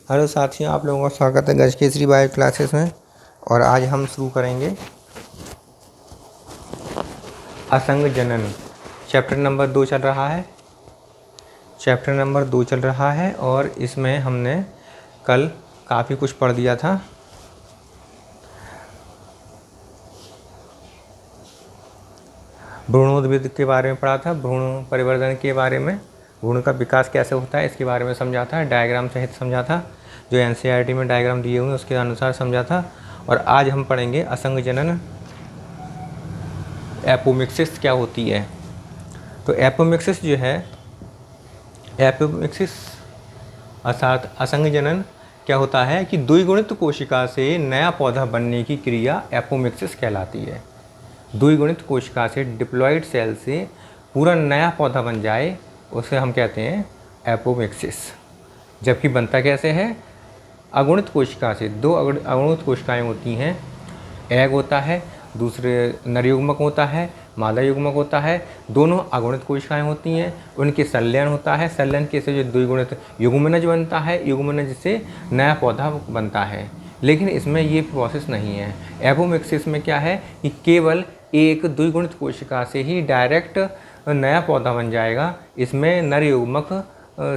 Hello साथियों, आप लोगों का स्वागत है गज केसरी बायो क्लासेस में। और आज हम शुरू करेंगे असंग जनन। चैप्टर नंबर 2 चल रहा है। और इसमें हमने कल काफ़ी कुछ पढ़ दिया था। भ्रूणोद्भिद के बारे में पढ़ा था, भ्रूण परिवर्धन के बारे में, भ्रूण का विकास कैसे होता है इसके बारे में समझा था, डायग्राम सहित समझा था, जो एनसीईआरटी में डायग्राम दिए हुए उसके अनुसार समझा था। और आज हम पढ़ेंगे असंग जनन, एपोमिक्सिस क्या होती है। तो एपोमिक्सिस जो है, एपोमिक्सिस अर्थात असंग जनन क्या होता है कि द्विगुणित कोशिका से नया पौधा बनने की क्रिया एपोमिक्सिस कहलाती है। द्विगुणित कोशिका से, डिप्लॉइड सेल से पूरा नया पौधा बन जाए उसे हम कहते हैं एपोमिक्सिस। जबकि बनता कैसे है? अगुणित कोशिका से। दो अगुणित कोशिकाएं होती हैं, एग होता है, दूसरे नर युग्मक होता है, मादा युग्मक होता है। दोनों अगुणित कोशिकाएं होती हैं, उनके संलयन होता है। संलयन के से जो द्विगुणित युग्मनज बनता है, युग्मनज से नया पौधा बनता है। लेकिन इसमें ये प्रोसेस नहीं है। एपोमिक्सिस में क्या है कि केवल एक द्विगुणित कोशिका से ही डायरेक्ट नया पौधा बन जाएगा। इसमें नर युग्मक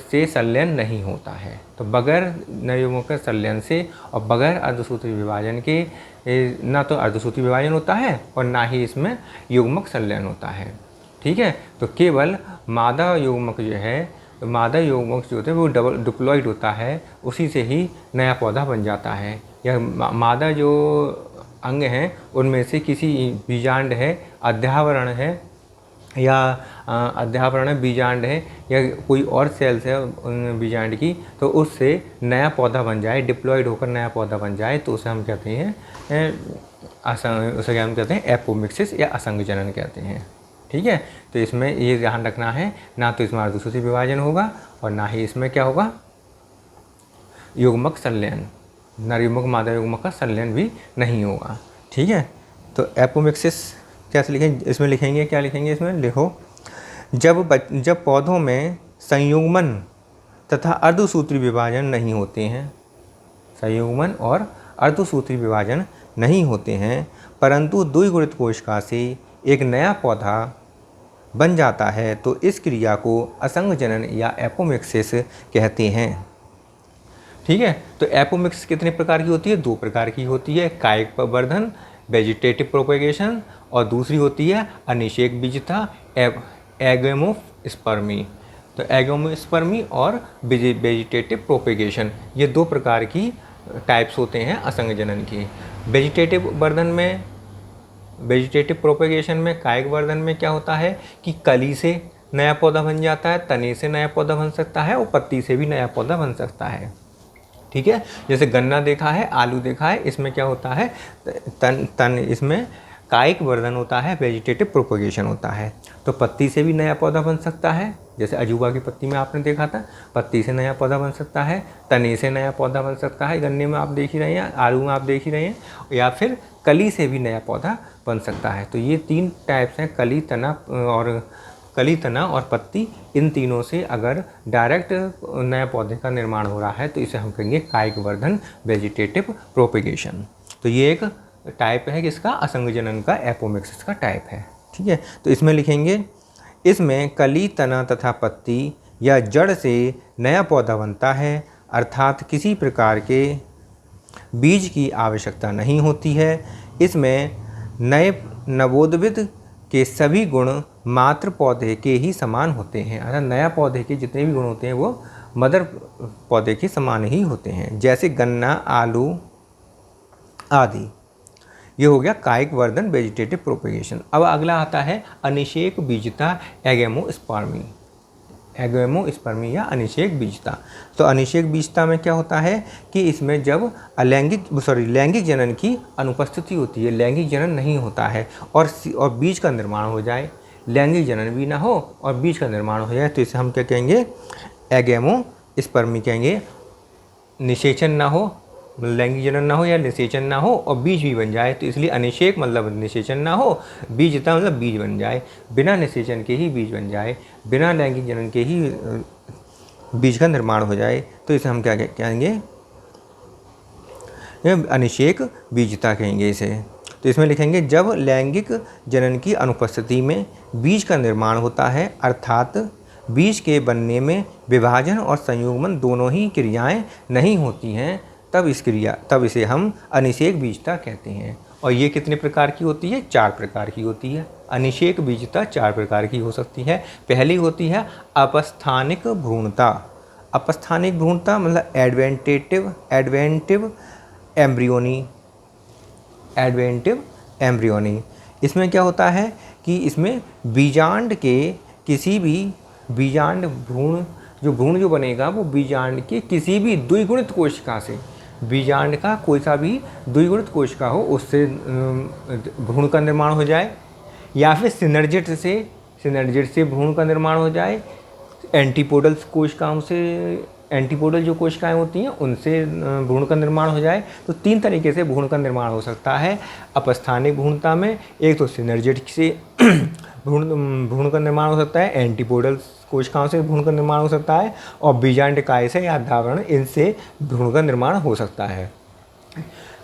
से संलयन नहीं होता है। तो बगैर नर युग्मक के संलयन से और बगैर अर्धसूत्री विभाजन के ना तो अर्धसूत्री विभाजन होता है और ना ही इसमें युग्मक संलयन होता है। ठीक है, तो केवल मादा युग्मक जो है, मादा युग्मक जो होता है वो डबल डिप्लॉइड होता है, उसी से ही नया पौधा बन जाता है। या मादा जो अंग हैं उनमें से किसी बीजांड है, अध्यावरण है या अध्यावरण है, बीजांड है या कोई और सेल्स है उन बीजांड की, तो उससे नया पौधा बन जाए, डिप्लॉइड होकर नया पौधा बन जाए, तो उसे हम कहते हैं उसे क्या हम कहते हैं एपोमिक्सिस या असंग जनन कहते हैं। ठीक है, तो इसमें ये ध्यान रखना है, ना तो इसमें अर्धसूत्री विभाजन होगा और ना ही इसमें क्या होगा युग्मक संलयन, नर युग्मक मादा युग्मक का संलयन भी नहीं होगा। ठीक है, तो एपोमिक्सिस कैसे लिखेंगे? इसमें लिखेंगे, क्या लिखेंगे इसमें? लिखो, जब पौधों में संयुग्मन तथा अर्धसूत्री विभाजन नहीं होते हैं, संयुग्मन और अर्धसूत्री विभाजन नहीं होते हैं, परंतु द्विगुणित कोशिका से एक नया पौधा बन जाता है, तो इस क्रिया को असंग जनन या एपोमिक्सिस कहते हैं। ठीक है, तो एपोमिक्सिस कितने प्रकार की होती है? 2 प्रकार की होती है, कायिक प्रवर्धन वेजिटेटिव प्रोपेगेशन, और दूसरी होती है अनिषेक बीजता एगेमोस्पर्मी। तो एगेमोस्पर्मी और वेजिटेटिव प्रोपेगेशन, ये 2 प्रकार की टाइप्स होते हैं असंग जनन की। वेजिटेटिव प्रोपेगेशन में, कायिक वर्धन में क्या होता है कि कली से नया पौधा बन जाता है, तने से नया पौधा बन सकता है और पत्ती से भी नया पौधा बन सकता है। ठीक है, जैसे गन्ना देखा है, आलू देखा है, इसमें क्या होता है तन इसमें कायिक वर्धन होता है, वेजिटेटिव प्रोपेगेशन होता है। तो पत्ती से भी नया पौधा बन सकता है, जैसे अजूबा की पत्ती में आपने देखा था, पत्ती से नया पौधा बन सकता है, तने से नया पौधा बन सकता है, गन्ने में आप देख ही रहे हैं, आलू में आप देख ही रहे हैं, या फिर कली से भी नया पौधा बन सकता है। तो ये 3 टाइप्स हैं, कली, तना और पत्ती। इन तीनों से अगर डायरेक्ट नए पौधे का निर्माण हो रहा है तो इसे हम कहेंगे कायिक वर्धन, वेजिटेटिव प्रोपेगेशन। तो ये एक टाइप है किसका? असंग जनन का, एपोमिक्सिस का टाइप है। ठीक है, तो इसमें लिखेंगे, इसमें कली, तना तथा पत्ती या जड़ से नया पौधा बनता है, अर्थात किसी प्रकार के बीज की आवश्यकता नहीं होती है। इसमें नए नवोद्भिद के सभी गुण मात्र पौधे के ही समान होते हैं, अर्थात नया पौधे के जितने भी गुण होते हैं वो मदर पौधे के समान ही होते हैं, जैसे गन्ना, आलू आदि। ये हो गया कायिक वर्धन, वेजिटेटिव प्रोपेगेशन। अब अगला आता है अनिषेक बीजता, एगेमोस्पर्मी या अनिषेक बीजता। तो अनिषेक बीजता में क्या होता है कि इसमें जब लैंगिक जनन की अनुपस्थिति होती है, लैंगिक जनन नहीं होता है और बीज का निर्माण हो जाए, लैंगिक जनन भी ना हो और बीज का निर्माण हो जाए, तो इसे हम क्या कहेंगे? एगेमोस्पर्मी कहेंगे। निषेचन ना हो, लैंगिक जनन ना हो या निषेचन ना हो और बीज भी बन जाए, तो इसलिए अनिषेक मतलब निषेचन ना हो, बीजता मतलब बीज बन जाए, बिना निषेचन के ही बीज बन जाए, बिना लैंगिक जनन के ही बीज का निर्माण हो जाए, तो इसे हम क्या कहेंगे? अनिषेक बीजता कहेंगे इसे। तो इसमें लिखेंगे जब लैंगिक जनन की अनुपस्थिति में बीज का निर्माण होता है, अर्थात बीज के बनने में विभाजन और संयुग्मन दोनों ही क्रियाएं नहीं होती हैं, तब इसे हम अनिषेक बीजता कहते हैं। और ये कितने प्रकार की होती है? 4 प्रकार की होती है। अनिषेक बीजता 4 प्रकार की हो सकती है। पहली होती है अपस्थानिक भ्रूणता। अपस्थानिक भ्रूणता मतलब एडवेंटिव एम्ब्रियोनी। इसमें क्या होता है कि इसमें बीजांड के किसी भी भ्रूण जो बनेगा वो बीजांड के किसी भी द्विगुणित कोशिका से, बीजांड का कोई सा भी द्विगुणित कोशिका हो उससे भ्रूण का निर्माण हो जाए, या फिर सिनर्जिट से भ्रूण का निर्माण हो जाए, एंटीपोडल कोशिकाओं से, एंटीपोडल जो कोशिकाएं होती हैं उनसे भ्रूण का निर्माण हो जाए। तो 3 तरीके से भ्रूण का निर्माण हो सकता है अपस्थानिक भ्रूणता में। एक तो सिनर्जिट से भ्रूण का निर्माण हो सकता है, एंटीपोडल कोशिकाओं से भ्रूण का निर्माण हो सकता है, और बीजांडकाय से या अधावरण इनसे भ्रूण का निर्माण हो सकता है।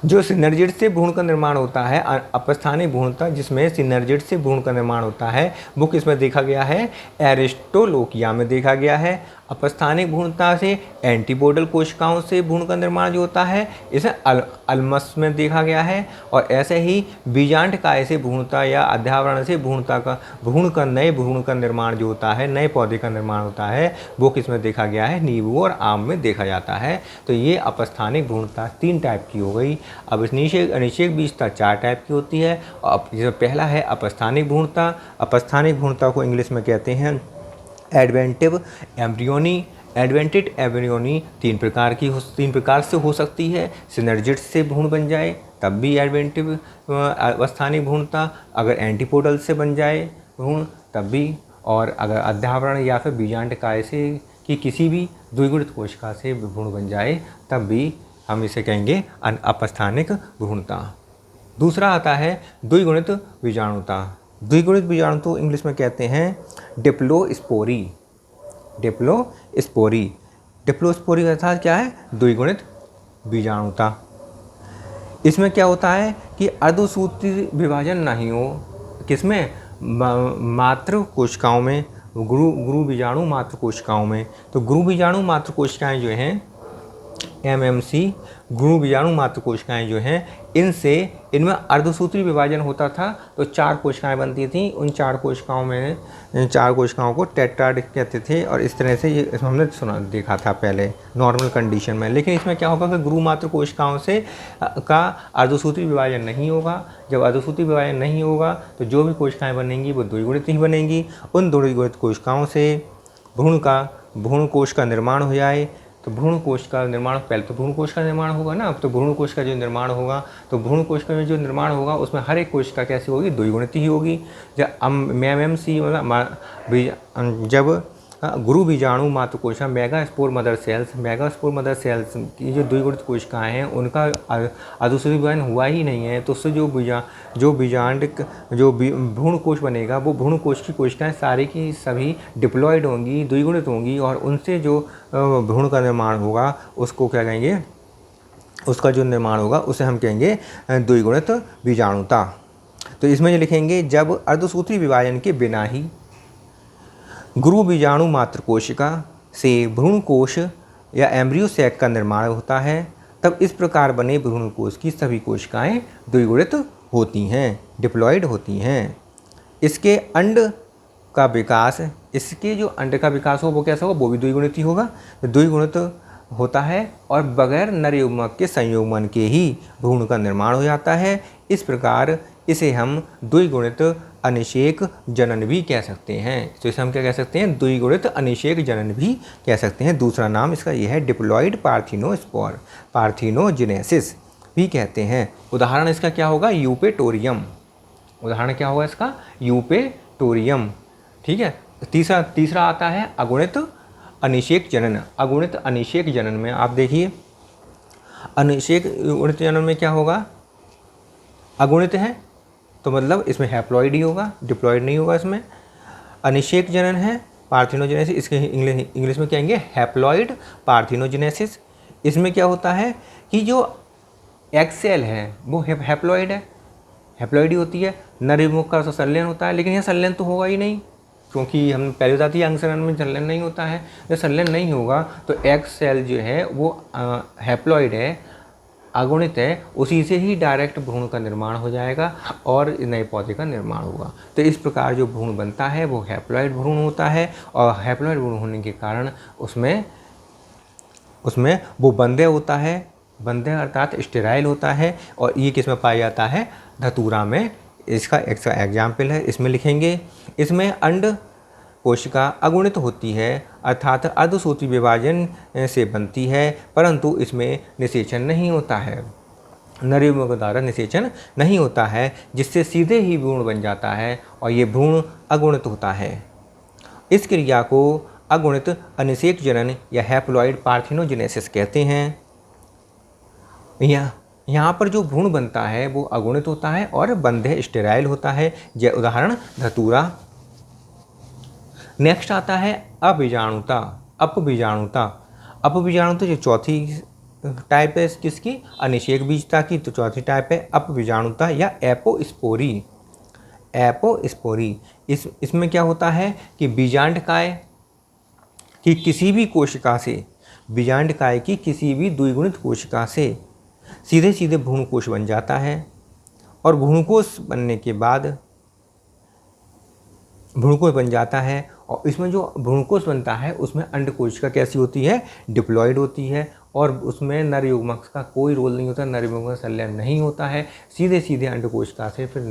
जो सिनर्जिट से भ्रूण का निर्माण होता है, अपस्थानिक भ्रूणता जिसमें सिनर्जिट से भ्रूण का निर्माण होता है, वो किसमें देखा गया है? एरिस्टोलोकिया में देखा गया है। अपस्थानिक भ्रूणता से एंटीपोडल कोशिकाओं से भ्रूण का निर्माण जो होता है इसे अल्मस में देखा गया है। और ऐसे ही बीजांडकाय से भ्रूणता या अध्यावरण से नए भ्रूण का निर्माण जो होता है, नए पौधे का निर्माण होता है, वो किसमें देखा गया है? नींबू और आम में देखा जाता है। तो ये अपस्थानिक भ्रूणता 3 टाइप की हो गई। अब अनिषेक बीजता 4 टाइप की होती है। अब जो पहला है अपस्थानिक भ्रूणता। अपस्थानिक भ्रूणता को इंग्लिश में कहते हैं एडवेंटिव एम्ब्रियोनी। एडवेंटेड एम्ब्रियोनी 3 प्रकार से हो सकती है। सिनर्जिट से भ्रूण बन जाए तब भी एडवेंटिव अपस्थानिक भ्रूणता, अगर एंटीपोडल से बन जाए भ्रूण तब भी, और अगर अध्यावरण या फिर बीजांडकाय से कि किसी भी द्विगुणित कोशिका से भ्रूण बन जाए तब भी हम इसे कहेंगे अपस्थानिक भ्रूणता। दूसरा आता है द्विगुणित बीजाणुता। द्विगुणित बीजाणु इंग्लिश में कहते हैं डिप्लोस्पोरी। डिप्लोस्पोरी अर्थात क्या है? द्विगुणित बीजाणुता। इसमें क्या होता है कि अर्धसूत्री विभाजन नहीं हो, किसमें? मात्र कोशिकाओं में, गुरु बीजाणु मात्र कोशिकाओं में। तो गुरु बीजाणु मात्र कोशिकाएं जो हैं MMC, गुरु बीजाणु मात्र कोशिकाएं जो हैं इनमें अर्धसूत्री विभाजन होता था तो 4 कोशिकाएं बनती थीं। उन 4 कोशिकाओं को टेट्राड कहते थे। और इस तरह से ये हमने देखा था पहले नॉर्मल कंडीशन में। लेकिन इसमें क्या होगा कि गुरु मात्र कोशिकाओं से का अर्धसूत्री विभाजन नहीं होगा। जब अर्धसूत्री विभाजन नहीं होगा तो जो भी कोशिकाएँ बनेंगी वो द्विगुणित ही बनेंगी। उन द्विगुणित कोशिकाओं से भ्रूण कोश का निर्माण हो जाए। तो भ्रूण कोश का निर्माण, पहले तो भ्रूण कोश का निर्माण होगा ना। तो भ्रूण कोश का जो निर्माण होगा, तो भ्रूण कोश का जो निर्माण होगा उसमें हर एक कोशिका कैसी होगी? द्विगुणित ही होगी। MMC मतलब जब गुरु बीजाणु मात्र कोशिका मेगास्पोर मदर सेल्स की जो द्विगुणित कोशिकाएँ हैं उनका अर्धसूत्री विभाजन हुआ ही नहीं है, तो उससे जो भ्रूण कोश बनेगा वो भ्रूण कोश की कोशिकाएं सारी की सभी डिप्लॉयड होंगी, द्विगुणित होंगी, और उनसे जो भ्रूण का निर्माण होगा उसको क्या कहेंगे? उसका जो निर्माण होगा उसे हम कहेंगे द्विगुणित बीजाणुता। तो इसमें जो लिखेंगे जब अर्धसूत्री विभाजन के बिना ही गुरु बीजाणु मात्र कोशिका से भ्रूण कोश या एम्ब्रियो सैक का निर्माण होता है, तब इस प्रकार बने भ्रूण कोश की सभी कोशिकाएं द्विगुणित होती हैं, डिप्लॉयड होती हैं। इसके जो अंड का विकास हो वो कैसा होगा? वो भी द्विगुणित ही होगा। द्विगुणित होता है और बगैर नर युग्मक के संयुग्मन के ही भ्रूण का निर्माण हो जाता है। इस प्रकार इसे हम द्विगुणित अनिषेक जनन भी कह सकते हैं। तो इसे हम क्या कह सकते हैं? द्विगुणित अनिषेक जनन भी कह सकते हैं। दूसरा नाम इसका यह है डिप्लॉयड पार्थिनोस्पोर, पार्थिनोजेनेसिस भी कहते हैं। उदाहरण इसका क्या होगा? यूपेटोरियम। उदाहरण क्या होगा इसका? यूपेटोरियम। ठीक है। तीसरा आता है अगुणित अनिषेक जनन। अगुणित अनिषेक जनन में आप देखिए, अगुणित जनन में क्या होगा? अगुणित है तो मतलब इसमें हैप्लॉइड ही होगा, डिप्लॉइड नहीं होगा। इसमें अनिषेक जनन है, पार्थिनोजेनेसिस, इसके इंग्लिश में कहेंगे हैप्लॉइड पार्थिनोजेनेसिस। इसमें क्या होता है कि जो एग सेल है वो हैप्लॉइड है, हैप्लॉइड ही होती है। नर युग्मक का तो संलयन होता है, लेकिन यह संलयन तो होगा ही नहीं, क्योंकि हम पहले बता दिए अंगसंलयन में संलयन नहीं होता है। जब संलयन नहीं होगा तो एग सेल जो है वो हैप्लॉइड है, अगुणित है, उसी से ही डायरेक्ट भ्रूण का निर्माण हो जाएगा और नए पौधे का निर्माण होगा। तो इस प्रकार जो भ्रूण बनता है वो हैप्लॉइड भ्रूण होता है, और हैप्लॉइड भ्रूण होने के कारण उसमें वो बंध्य होता है, बंध्य अर्थात स्टेराइल होता है। और ये किस में पाया जाता है? धतूरा में। इसका एग्जाम्पल है, इसमें लिखेंगे, इसमें अंड कोशिका अगुणित होती है अर्थात अर्धसूत्री विभाजन से बनती है, परंतु इसमें निषेचन नहीं होता है, नर युग्मक द्वारा निषेचन नहीं होता है, जिससे सीधे ही भ्रूण बन जाता है और ये भ्रूण अगुणित होता है। इस क्रिया को अगुणित अनिषेक जनन या हैप्लॉइड पार्थिनोजेनेसिस कहते हैं। यहाँ पर जो भ्रूण बनता है वो अगुणित होता है और बंध्य स्टेराइल होता है। जय उदाहरण धतूरा। नेक्स्ट आता है अबीजाणुता। अपबीजाणुता। अपबीजाणुता जो चौथी टाइप है किसकी? अनिषेक बीजता की। तो चौथी टाइप है अपबीजाणुता या एपोस्पोरी। एपोस्पोरी इसमें क्या होता है कि बीजांडकाय की किसी भी कोशिका से, बीजांडकाय की किसी भी द्विगुणित कोशिका से सीधे सीधे भ्रूणकोश बन जाता है, और भ्रूणकोश बनने के बाद भ्रूणकोश बन जाता है, और इसमें जो भ्रूणकोश बनता है उसमें अंडकोशिका कैसी होती है? डिप्लॉयड होती है, और उसमें नर युग्मक का कोई रोल नहीं होता, नर युग्मक का संलयन नहीं होता है, सीधे सीधे अंडकोशिका से फिर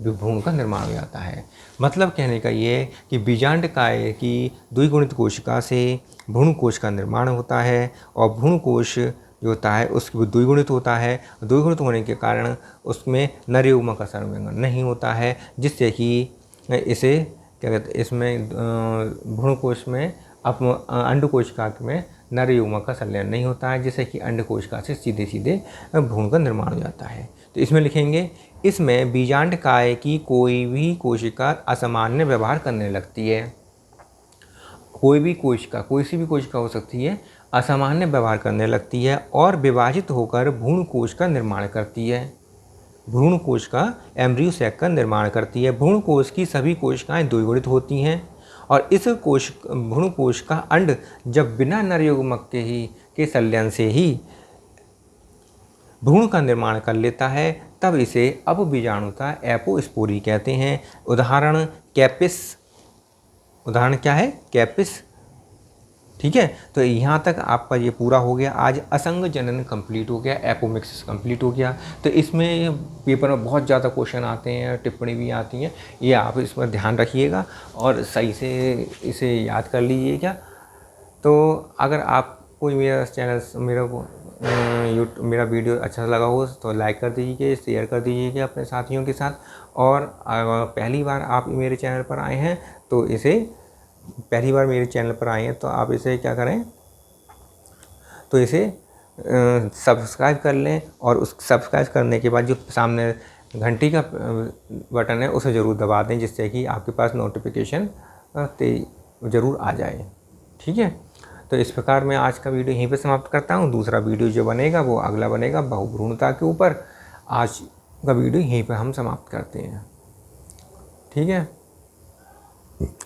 भ्रूण का निर्माण हो जाता है। मतलब कहने का ये कि बीजांडकाय की द्विगुणित कोशिका से भ्रूणकोश का निर्माण होता है, और भ्रूणकोश जो होता है उसकी द्विगुणित होता है। द्विगुणित होने के कारण उसमें नर युग्मक का संलयन नहीं होता है, जिससे कि इसे क्या कहते हैं, इसमें भ्रूणकोश में अंडकोशिका में नर युग्मक का संलयन नहीं होता है, जिससे कि अंडकोशिका से सीधे सीधे भ्रूण का निर्माण हो जाता है। तो इसमें लिखेंगे, इसमें बीजांडकाय की कोई भी कोशिका असामान्य व्यवहार करने लगती है। कोई भी कोशिका, कोई सी भी कोशिका हो सकती है, असामान्य व्यवहार करने लगती है और विभाजित होकर भ्रूणकोश का निर्माण करती है। भ्रूणकोश का एम्ब्रियो सैक का निर्माण करती है। भ्रूणकोश की सभी कोशिकाएं द्विगुणित होती हैं, और इस भ्रूणकोश का अंड जब बिना नर युग्मक के संलयन से ही भ्रूण का निर्माण कर लेता है, तब इसे अपबीजाणुता एपोस्पोरी कहते हैं। उदाहरण कैपिस। उदाहरण क्या है? कैपिस। ठीक है, तो यहाँ तक आपका ये पूरा हो गया। आज असंग जनन कंप्लीट हो गया, एपोमिक्सिस कंप्लीट हो गया। तो इसमें पेपर में बहुत ज़्यादा क्वेश्चन आते हैं, टिप्पणी भी आती हैं, ये आप इस पर ध्यान रखिएगा और सही से इसे याद कर लीजिएगा। तो अगर आपको मेरा चैनल मेरा वीडियो अच्छा लगा हो तो लाइक कर दीजिए, शेयर कर दीजिएगा अपने साथियों के साथ। और अगर पहली बार आप मेरे चैनल पर आए हैं तो आप इसे क्या करें, तो इसे सब्सक्राइब कर लें, और उस सब्सक्राइब करने के बाद जो सामने घंटी का बटन है उसे ज़रूर दबा दें, जिससे कि आपके पास नोटिफिकेशन ज़रूर आ जाए। ठीक है, तो इस प्रकार मैं आज का वीडियो यहीं पे समाप्त करता हूँ। दूसरा वीडियो जो बनेगा वो अगला बनेगा बहुभ्रूणता के ऊपर। आज का वीडियो यहीं पर हम समाप्त करते हैं। ठीक है,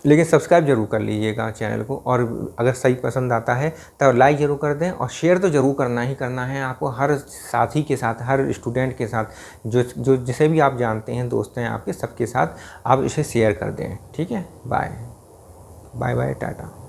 लेकिन सब्सक्राइब जरूर कर लीजिएगा चैनल को, और अगर सही पसंद आता है तो लाइक ज़रूर कर दें, और शेयर तो ज़रूर करना ही करना है आपको, हर साथी के साथ, हर स्टूडेंट के साथ, जो जिसे भी आप जानते हैं, दोस्त हैं आपके, सबके साथ आप इसे शेयर कर दें। ठीक है, बाय बाय बाय, टाटा।